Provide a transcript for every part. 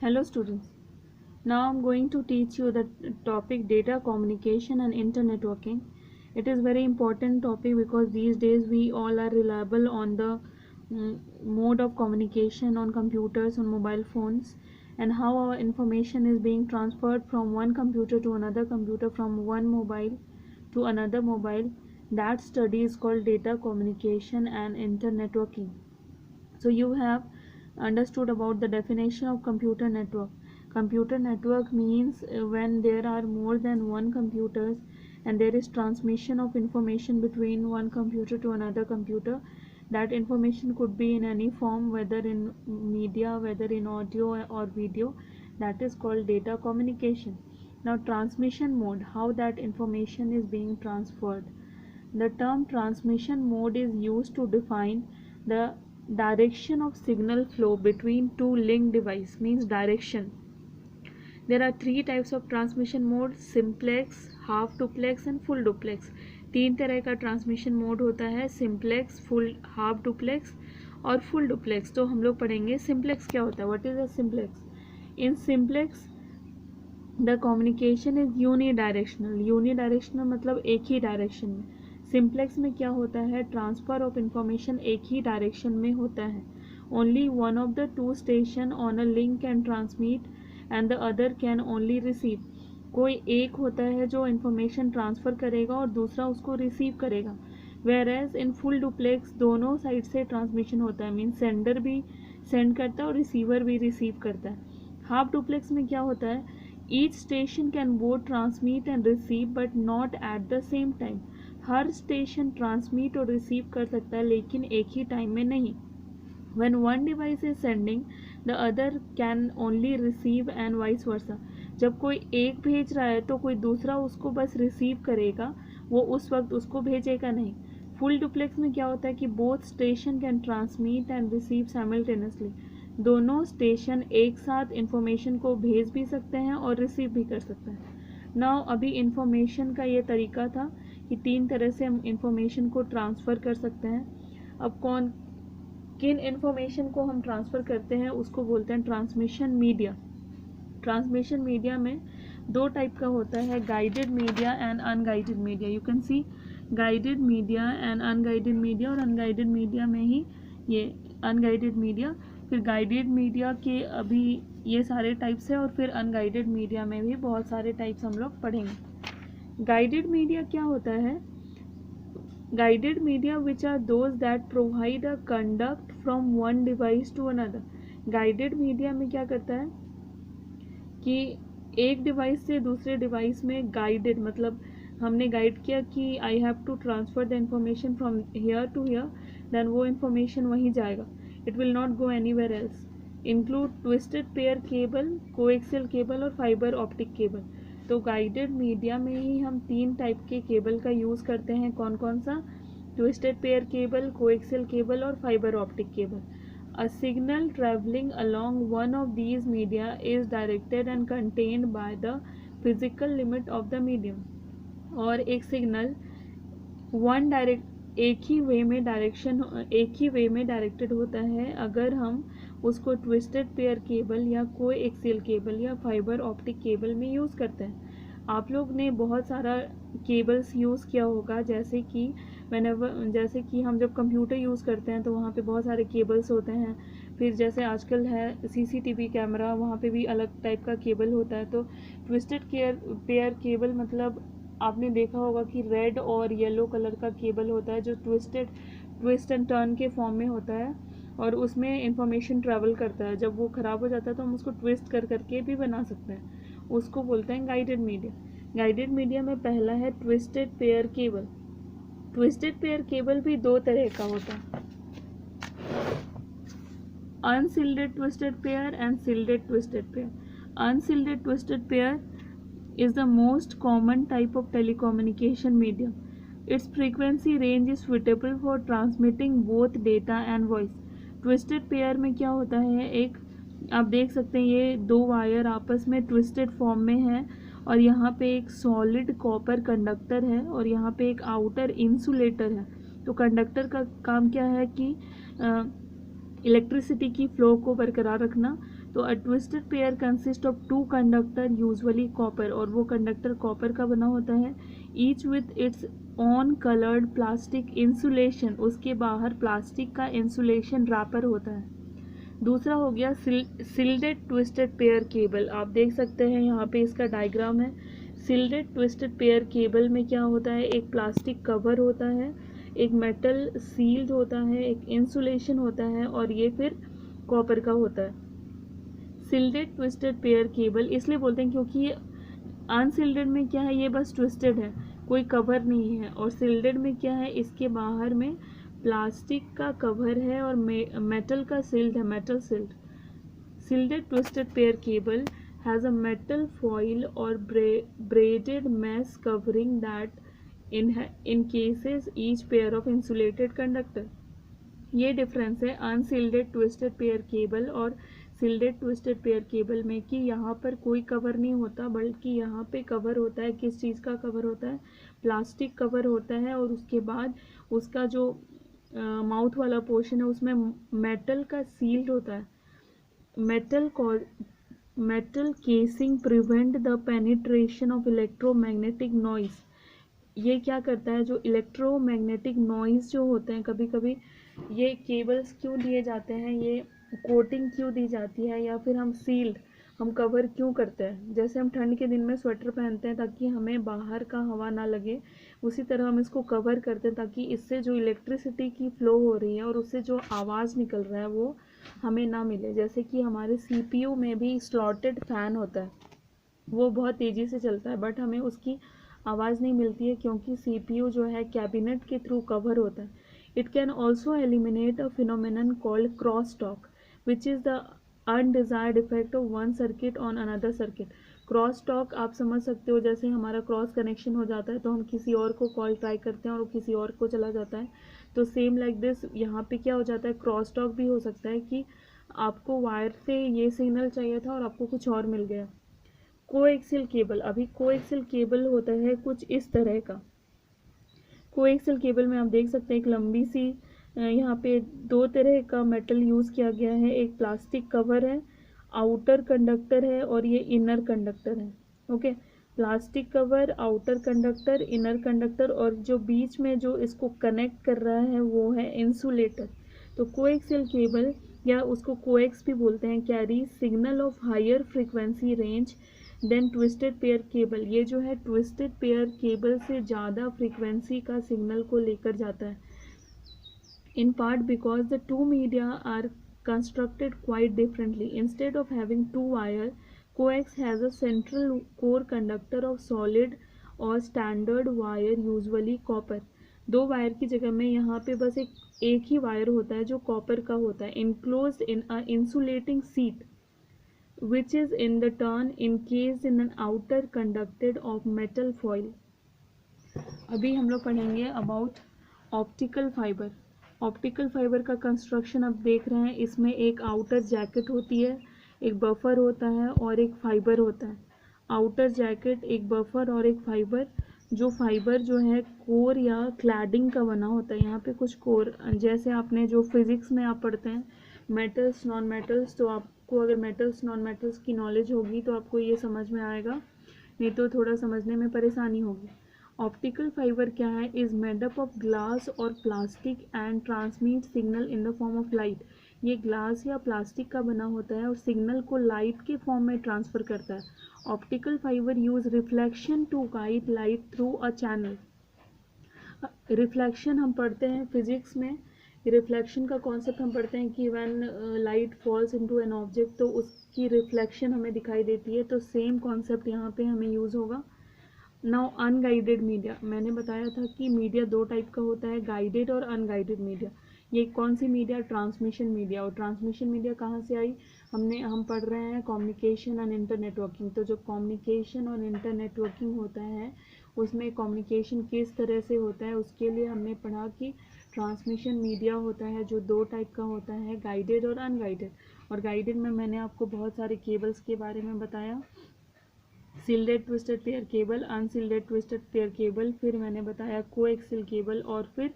Hello students. Now I'm going to teach you the topic data communication and internetworking. It is very important topic because these days we all are reliable on the mode of communication on computers, on mobile phones, and how our information is being transferred from one computer to another computer, from one mobile to another mobile. That study is called data communication and internetworking. So you have understood about the definition of computer network. Computer network means when there are more than one computers and there is transmission of information between one computer to another computer. That information could be in any form, whether in media, whether in audio or video. That is called data communication. Now transmission mode, how that information is being transferred. The term transmission mode is used to define the direction of signal flow between two linked devices, means direction. There are three types of transmission mode: simplex, half duplex and full duplex. तीन तरह का transmission mode होता है: simplex, full, half duplex और full duplex. तो हम लोग पढ़ेंगे सिंप्लेक्स क्या होता है. What is a simplex? In simplex the communication is unidirectional. Unidirectional मतलब एक ही डायरेक्शन में. सिंप्लेक्स में क्या होता है? ट्रांसफ़र ऑफ इंफॉर्मेशन एक ही डायरेक्शन में होता है. Only one of the two station on a link can transmit and the other can only receive. कोई एक होता है जो इन्फॉर्मेशन ट्रांसफ़र करेगा और दूसरा उसको रिसीव करेगा. Whereas in full duplex दोनों साइड से ट्रांसमिशन होता है, मीन सेंडर भी सेंड करता है और रिसीवर भी रिसीव करता है. हाफ डुप्लेक्स में क्या होता है? Each station can both transmit and receive but not at the same time. Her station transmit और रिसीव कर सकता है लेकिन एक ही टाइम में नहीं. When one device is sending, the other can only receive and vice versa. जब कोई एक भेज रहा है तो कोई दूसरा उसको बस रिसीव करेगा, वो उस वक्त उसको भेजेगा नहीं. फुल डुप्लेक्स में क्या होता है कि both station can transmit and receive simultaneously. दोनों स्टेशन एक साथ इंफॉर्मेशन को भेज भी सकते हैं और रिसीव भी कर सकते हैं. नाउ अभी इंफॉर्मेशन का ये तरीका था कि तीन तरह से हम इंफॉर्मेशन को ट्रांसफ़र कर सकते हैं. अब किन इन्फॉर्मेशन को हम ट्रांसफ़र करते हैं उसको बोलते हैं ट्रांसमिशन मीडिया. ट्रांसमिशन मीडिया में दो टाइप का होता है: guided media and unguided media. You can see guided media and unguided media, और अनगाइडेड मीडिया में ही ये अनगाइडेड मीडिया. फिर गाइडेड मीडिया के अभी ये सारे टाइप्स है और फिर अनगाइडेड मीडिया में भी बहुत सारे टाइप्स हम लोग पढ़ेंगे. गाइडेड मीडिया क्या होता है? Guided media, which are those that provide a conduct from one device to another. Guided media में क्या करता है कि एक डिवाइस से दूसरे डिवाइस में गाइडेड मतलब हमने गाइड किया कि I have to transfer the information from here to here, then वो इंफॉर्मेशन वहीं जाएगा. It will not go anywhere else. Include twisted pair cable, coaxial cable और फाइबर ऑप्टिक केबल. तो गाइडेड मीडिया में ही हम तीन टाइप के केबल का यूज़ करते हैं. कौन कौन सा? Twisted pair cable, coaxial cable और fibre optic cable. A signal travelling along one of these media is directed and contained by the physical limit of the medium. और एक सिग्नल एक ही वे में डायरेक्टेड होता है अगर हम उसको ट्विस्टेड पेयर केबल या कोएक्सियल केबल या फाइबर ऑप्टिक केबल में यूज़ करते हैं. आप लोग ने बहुत सारा केबल्स यूज़ किया होगा, जैसे कि हम जब कंप्यूटर यूज़ करते हैं तो वहाँ पे बहुत सारे केबल्स होते हैं. फिर जैसे आजकल है सीसीटीवी कैमरा, वहाँ पे भी अलग टाइप का केबल होता है. तो ट्विस्टेड पेयर केबल मतलब आपने देखा होगा कि रेड और येलो कलर का केबल होता है जो ट्विस्ट एंड टर्न के फॉर्म में होता है और उसमें इंफॉर्मेशन ट्रैवल करता है. जब वो ख़राब हो जाता है तो हम उसको ट्विस्ट करके भी बना सकते हैं. उसको बोलते हैं गाइडेड मीडिया. गाइडेड मीडिया में पहला है twisted pair cable. Twisted pair cable भी दो तरह का होता है: unshielded twisted pair and shielded twisted pair. Unshielded twisted pair is the most common type of telecommunication medium. Its frequency range is suitable for transmitting both data and voice. Twisted pair में क्या होता है? एक आप देख सकते हैं ये दो वायर आपस में ट्विस्टेड फॉर्म में है और यहाँ पे एक सॉलिड कॉपर कंडक्टर है और यहाँ पे एक आउटर इंसुलेटर है. तो कंडक्टर का काम क्या है कि इलेक्ट्रिसिटी की फ़्लो को बरकरार रखना. तो a twisted pair consist of two conductor usually copper, और वो कंडक्टर कॉपर का बना होता है, each with its own coloured plastic insulation, उसके बाहर प्लास्टिक का इंसुलेशन रैपर होता है। दूसरा हो गया सिल्डेड ट्विस्टेड पेयर केबल। आप देख सकते हैं यहाँ पे इसका डायग्राम है। सिल्डेड ट्विस्टेड पेयर केबल में क्या होता है, एक प्लास्टिक कवर होता है, एक मेटल सील्ड होता है, एक इंसुलेशन होता है, और ये फिर कॉपर का होता है। सिल्डेड ट्विस्टेड पेयर केबल इसलिए बोलते हैं क्योंकि ये अनसिल्डेड में क्या है, ये बस ट्विस्टेड है, कोई कवर नहीं है, और सिल्डेड में क्या है, इसके बाहर में प्लास्टिक का कवर है और मेटल का सिल्ड है, metal shield. Shielded twisted pair cable has a metal foil और braided mesh covering that encases each pair of insulated conductor। ये डिफरेंस है अनसिल्डेड ट्विस्टेड पेयर केबल और सिल्डेड ट्विस्टेड पेयर केबल में कि यहाँ पर कोई कवर नहीं होता, बल्कि यहाँ पे कवर होता है। किस चीज़ का कवर होता है, प्लास्टिक कवर होता है, और उसके बाद उसका जो माउथ वाला पोर्शन है उसमें मेटल का सील्ड होता है। Metal casing prevent the penetration of electromagnetic noise. ये क्या करता है, जो इलेक्ट्रोमैग्नेटिक नॉइज जो होते हैं, कभी कभी ये केबल्स क्यों दिए जाते हैं, ये कोटिंग क्यों दी जाती है, या फिर हम कवर क्यों करते हैं। जैसे हम ठंड के दिन में स्वेटर पहनते हैं ताकि हमें बाहर का हवा ना लगे, उसी तरह हम इसको कवर करते हैं ताकि इससे जो इलेक्ट्रिसिटी की फ़्लो हो रही है और उससे जो आवाज़ निकल रहा है वो हमें ना मिले। जैसे कि हमारे CPU में भी स्लॉटेड फ़ैन होता है, वो बहुत तेज़ी से चलता है, बट हमें उसकी आवाज़ नहीं मिलती है क्योंकि CPU जो है कैबिनेट के थ्रू कवर होता है। It can also eliminate a phenomenon called cross talk, which is the undesired effect of one circuit on another circuit. Cross talk आप समझ सकते हो, जैसे हमारा क्रॉस कनेक्शन हो जाता है तो हम किसी और को कॉल ट्राई करते हैं और वो किसी और को चला जाता है, तो सेम लाइक दिस यहाँ पे क्या हो जाता है, क्रॉस टॉक भी हो सकता है कि आपको वायर से ये सिग्नल चाहिए था और आपको कुछ और मिल गया। कोएक्सियल केबल, अभी कोएक्सियल केबल होता है कुछ इस तरह का। कोएक्सियल केबल में आप देख सकते हैं एक लंबी सी यहाँ पे दो तरह का मेटल यूज़ किया गया है, एक प्लास्टिक कवर है, आउटर कंडक्टर है, और ये इनर कंडक्टर है। Okay, plastic cover, outer conductor, inner conductor, और जो बीच में जो इसको कनेक्ट कर रहा है वो है इंसुलेटर। तो कोएक्सियल केबल, या उसको कोएक्स भी बोलते हैं, carry signal of higher frequency range than twisted pair cable. ये जो है ट्विस्टेड पेयर केबल से ज़्यादा फ्रीक्वेंसी का सिग्नल को लेकर जाता है। In part because the two media are constructed quite differently. Instead of having two wire, coax has a central core conductor of solid और standard wire usually copper। दो wire की जगह में यहाँ पे बस एक ही वायर होता है जो कॉपर का होता है, enclosed in a insulating sheet which is in the turn encased in an outer conducted of metal foil। अभी हम लोग पढ़ेंगे about optical fibre. Optical fibre का कंस्ट्रक्शन अब देख रहे हैं, इसमें एक आउटर जैकेट होती है, एक बफर होता है और एक फाइबर होता है। आउटर जैकेट, एक बफर और एक फाइबर। जो फाइबर जो है कोर या क्लैडिंग का बना होता है। यहाँ पे कुछ कोर, जैसे आपने जो फिजिक्स में आप पढ़ते हैं मेटल्स नॉन मेटल्स, तो आपको अगर मेटल्स नॉन मेटल्स की नॉलेज होगी तो आपको ये समझ में आएगा, नहीं तो थोड़ा समझने में परेशानी होगी। ऑप्टिकल फाइबर क्या है, is made up of glass और plastic and transmit signal in the form of light. ये ग्लास या प्लास्टिक का बना होता है और सिग्नल को लाइट के फॉर्म में ट्रांसफर करता है। Optical fibre use reflection to guide light through a channel. Reflection हम पढ़ते हैं फिजिक्स में, रिफ्लेक्शन का कॉन्सेप्ट हम पढ़ते हैं कि when light falls into an object तो उसकी रिफ्लेक्शन हमें दिखाई देती है, तो सेम कॉन्सेप्ट यहाँ पे हमें यूज़ होगा। नाउ अनगाइडेड मीडिया, मैंने बताया था कि मीडिया दो टाइप का होता है, गाइडेड और अनगाइडेड मीडिया। ये कौन सी मीडिया, ट्रांसमिशन मीडिया। और ट्रांसमिशन मीडिया कहाँ से आई, हम पढ़ रहे हैं कम्युनिकेशन एंड इंटर नेटवर्किंग। तो जो कम्युनिकेशन और इंटर नेटवर्किंग होता है उसमें कम्युनिकेशन किस तरह से होता है, उसके लिए हमने पढ़ा कि ट्रांसमिशन मीडिया होता है जो दो टाइप का होता है, गाइडेड और अनगाइडेड। और गाइडेड में मैंने आपको बहुत सारे केबल्स के बारे में बताया, shielded twisted pair cable, unshielded twisted pair cable, फिर मैंने बताया कोएक्सियल केबल, और फिर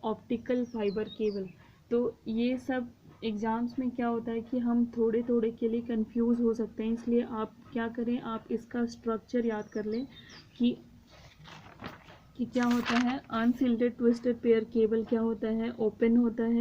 ऑप्टिकल फाइबर केबल। तो ये सब एग्ज़ाम्स में क्या होता है कि हम थोड़े थोड़े के लिए कंफ्यूज हो सकते हैं, इसलिए आप क्या करें, आप इसका स्ट्रक्चर याद कर लें कि क्या होता है। अनसिल्टेड ट्विस्टेड पेयर केबल क्या होता है, ओपन होता है,